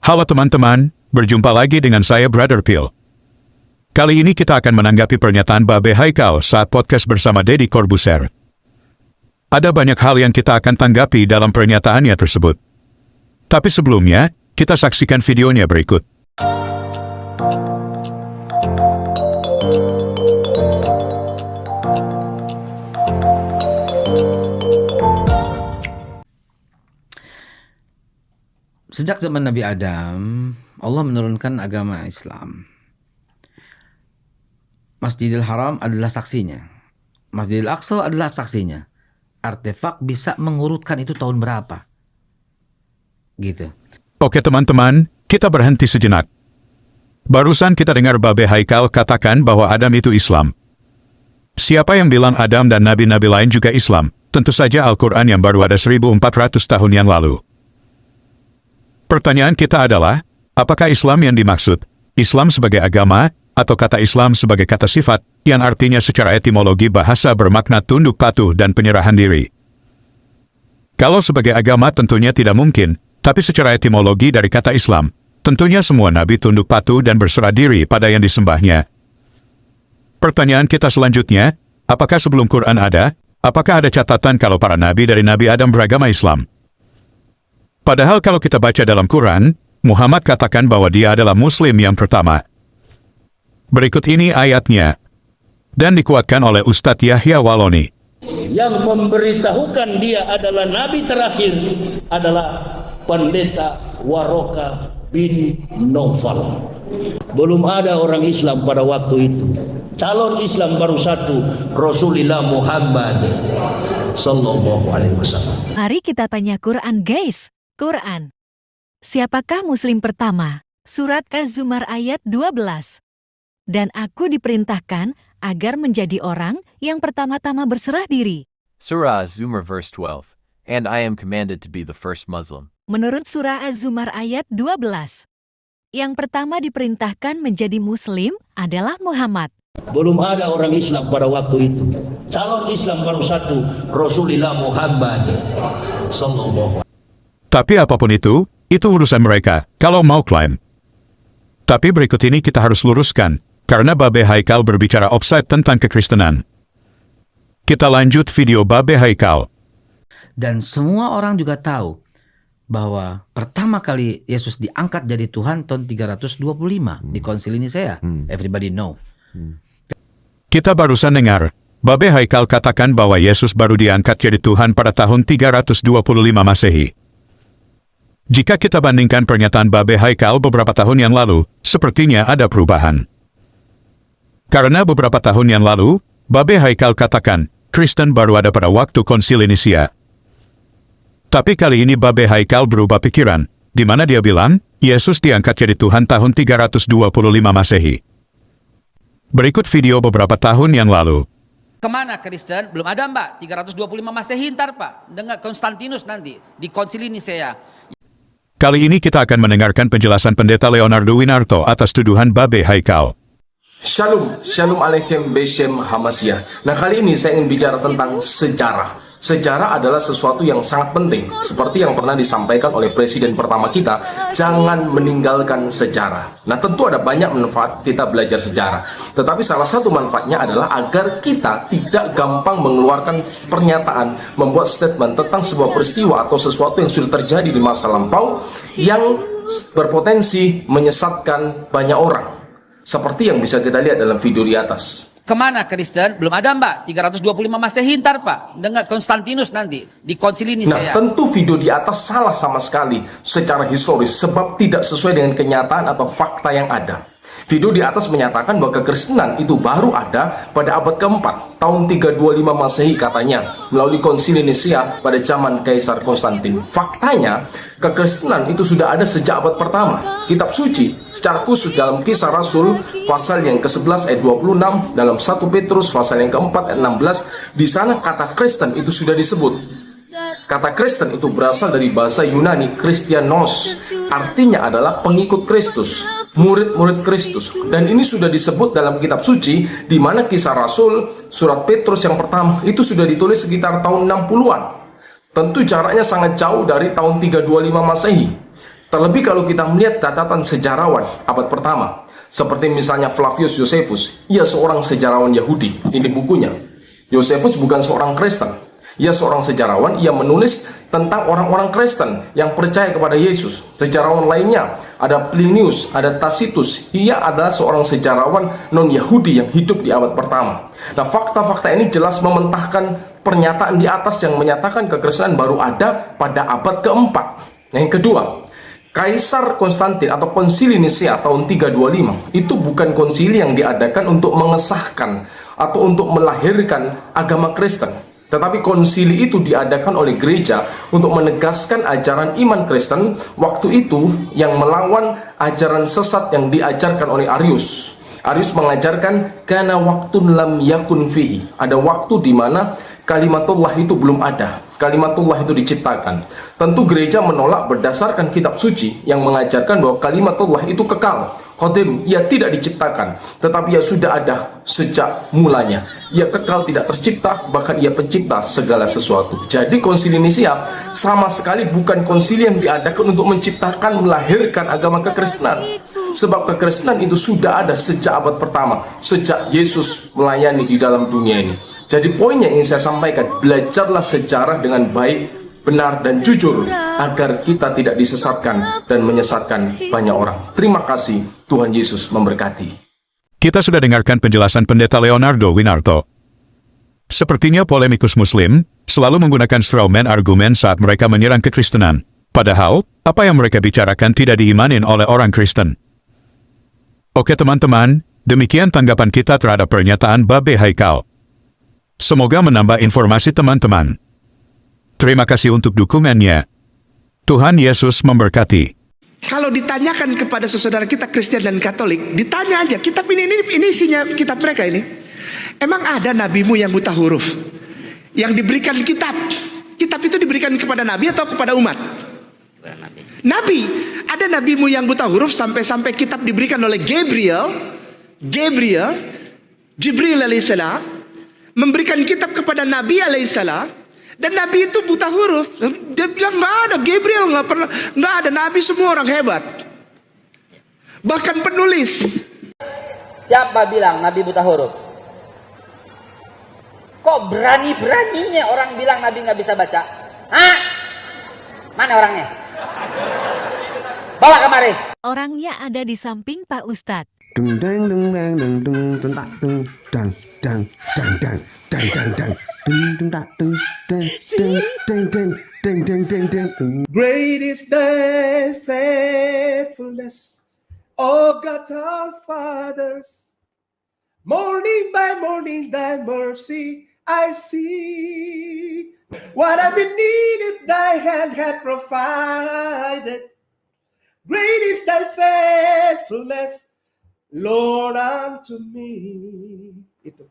Halo teman-teman, berjumpa lagi dengan saya Brother Phil. Kali ini kita akan menanggapi pernyataan Babe Haikal saat podcast bersama Deddy Corbuzier. Ada banyak hal yang kita akan tanggapi dalam pernyataannya tersebut. Tapi sebelumnya, kita saksikan videonya berikut. Sejak zaman Nabi Adam, Allah menurunkan agama Islam. Masjidil Haram adalah saksinya. Masjidil Aqsa adalah saksinya. Artefak bisa mengurutkan itu tahun berapa. Gitu. Oke teman-teman, kita berhenti sejenak. Barusan kita dengar Babe Haikal katakan bahwa Adam itu Islam. Siapa yang bilang Adam dan nabi-nabi lain juga Islam? Tentu saja Al-Quran yang baru ada 1400 tahun yang lalu. Pertanyaan kita adalah, apakah Islam yang dimaksud, Islam sebagai agama, atau kata Islam sebagai kata sifat, yang artinya secara etimologi bahasa bermakna tunduk patuh dan penyerahan diri? Kalau sebagai agama tentunya tidak mungkin, tapi secara etimologi dari kata Islam, tentunya semua nabi tunduk patuh dan berserah diri pada yang disembahnya. Pertanyaan kita selanjutnya, apakah sebelum Quran ada, apakah ada catatan kalau para nabi dari Nabi Adam beragama Islam? Padahal kalau kita baca dalam Quran, Muhammad katakan bahwa dia adalah Muslim yang pertama. Berikut ini ayatnya. Dan dikuatkan oleh Ustadz Yahya Waloni. Yang memberitahukan dia adalah Nabi terakhir adalah Pendeta Waroka bin Naufal. Belum ada orang Islam pada waktu itu. Calon Islam baru satu, Rasulullah Muhammad Sallallahu Alaihi Wasallam. Mari kita tanya Quran guys. Quran. Siapakah Muslim pertama? Surat Az-Zumar ayat 12. Dan aku diperintahkan agar menjadi orang yang pertama-tama berserah diri. Surah Az-Zumar verse 12. And I am commanded to be the first Muslim. Menurut surah Az-Zumar ayat 12. Yang pertama diperintahkan menjadi Muslim adalah Muhammad. Belum ada orang Islam pada waktu itu. Calon Islam baru satu, Rasulullah Muhammad Sallallahu Alaihi Wasallam. Tapi apapun itu urusan mereka, kalau mau klaim. Tapi berikut ini kita harus luruskan, karena Babe Haikal berbicara offside tentang kekristenan. Kita lanjut video Babe Haikal. Dan semua orang juga tahu bahwa pertama kali Yesus diangkat jadi Tuhan tahun 325 di Konsili Nisea. Everybody know. Kita barusan dengar, Babe Haikal katakan bahwa Yesus baru diangkat jadi Tuhan pada tahun 325 Masehi. Jika kita bandingkan pernyataan Babe Haikal beberapa tahun yang lalu, sepertinya ada perubahan. Karena beberapa tahun yang lalu, Babe Haikal katakan, Kristen baru ada pada waktu Konsili Nisea. Tapi kali ini Babe Haikal berubah pikiran, di mana dia bilang, Yesus diangkat jadi Tuhan tahun 325 Masehi. Berikut video beberapa tahun yang lalu. Kemana Kristen? Belum ada Mbak, 325 Masehi ntar Pak, dengan Konstantinus nanti, di Konsili Nisea. Kali ini kita akan mendengarkan penjelasan Pendeta Leonardo Winarto atas tuduhan Babe Haikal. Shalom, Shalom Aleichem Beshem Hamasiyah. Nah kali ini saya ingin bicara tentang sejarah. Sejarah adalah sesuatu yang sangat penting. Seperti yang pernah disampaikan oleh presiden pertama kita, jangan meninggalkan sejarah. Nah tentu ada banyak manfaat kita belajar sejarah. Tetapi salah satu manfaatnya adalah agar kita tidak gampang mengeluarkan pernyataan, membuat statement tentang sebuah peristiwa atau sesuatu yang sudah terjadi di masa lampau yang berpotensi menyesatkan banyak orang. Seperti yang bisa kita lihat dalam video di atas. Kemana Kristen? Belum ada Mbak, 325 Masehi ntar Pak, dengan Konstantinus nanti, di Konsili Nah Nisea. tentu video di atas salah sama sekali secara historis, sebab tidak sesuai dengan kenyataan atau fakta yang ada. Video di atas menyatakan bahwa kekristenan itu baru ada pada abad keempat, tahun 325 Masehi katanya, melalui Konsili Nisea pada zaman Kaisar Konstantin. Faktanya, kekristenan itu sudah ada sejak abad pertama. Kitab suci, secara khusus dalam Kisah Rasul, pasal yang ke-11 ayat 26, dalam 1 Petrus pasal yang ke-4 ayat 16, di sana kata Kristen itu sudah disebut. Kata Kristen itu berasal dari bahasa Yunani Christianos, artinya adalah pengikut Kristus, murid-murid Kristus. Dan ini sudah disebut dalam kitab suci, di mana Kisah Rasul surat Petrus yang pertama itu sudah ditulis sekitar tahun 60-an. Tentu jaraknya sangat jauh dari tahun 325 Masehi. Terlebih kalau kita melihat catatan sejarawan abad pertama, seperti misalnya Flavius Josephus, ia seorang sejarawan Yahudi. Ini bukunya. Josephus bukan seorang Kristen. Ia seorang sejarawan, ia menulis tentang orang-orang Kristen yang percaya kepada Yesus. Sejarawan lainnya, ada Plinius, ada Tacitus. Ia adalah seorang sejarawan non-Yahudi yang hidup di abad pertama. Nah, fakta-fakta ini jelas mementahkan pernyataan di atas yang menyatakan kekristenan baru ada pada abad keempat. Yang kedua, Kaisar Konstantin atau Konsili Nisea tahun 325 itu bukan konsili yang diadakan untuk mengesahkan atau untuk melahirkan agama Kristen, tetapi konsili itu diadakan oleh gereja untuk menegaskan ajaran iman Kristen waktu itu yang melawan ajaran sesat yang diajarkan oleh Arius. Arius mengajarkan karena waktu lam yakun fihi, ada waktu di mana kalimatullah itu belum ada, kalimatullah itu diciptakan. Tentu gereja menolak berdasarkan kitab suci yang mengajarkan bahwa kalimatullah itu kekal, qadim, ia tidak diciptakan, tetapi ia sudah ada sejak mulanya. Ia kekal, tidak tercipta, bahkan ia pencipta segala sesuatu. Jadi konsili Nisea sama sekali bukan konsili yang diadakan untuk menciptakan, melahirkan agama kekristenan. Sebab kekristenan itu sudah ada sejak abad pertama, sejak Yesus melayani di dalam dunia ini. Jadi poin yang ingin saya sampaikan, belajarlah sejarah dengan baik, benar dan jujur agar kita tidak disesatkan dan menyesatkan banyak orang. Terima kasih, Tuhan Yesus memberkati. Kita sudah dengarkan penjelasan Pendeta Leonardo Winarto. Sepertinya polemikus Muslim selalu menggunakan strawman argumen saat mereka menyerang kekristenan. Padahal, apa yang mereka bicarakan tidak diimanin oleh orang Kristen. Oke teman-teman, demikian tanggapan kita terhadap pernyataan Babe Haikal. Semoga menambah informasi teman-teman. Terima kasih untuk dukungannya. Tuhan Yesus memberkati. Kalau ditanyakan kepada saudara kita Kristen dan Katolik, ditanya aja, kitab ini isinya kitab mereka ini. Emang ada nabimu yang buta huruf? Yang diberikan kitab. Kitab itu diberikan kepada nabi atau kepada umat? Nabi. Ada nabimu yang buta huruf sampai kitab diberikan oleh Jibril alaihissalam memberikan kitab kepada Nabi alaihissalam, dan Nabi itu buta huruf. Dia bilang nggak ada, Gabriel nggak ada, Nabi semua orang hebat. Bahkan penulis. Siapa bilang Nabi buta huruf? Kok berani-beraninya orang bilang Nabi nggak bisa baca? Hah? Mana orangnya? Bawa kemari. Orangnya ada di samping Pak Ustadz. Great is thy faithfulness, O God our fathers. Morning by morning thy mercy I see. What I've been needed thy hand had provided. Great is thy faithfulness, Lord, unto me. Itu.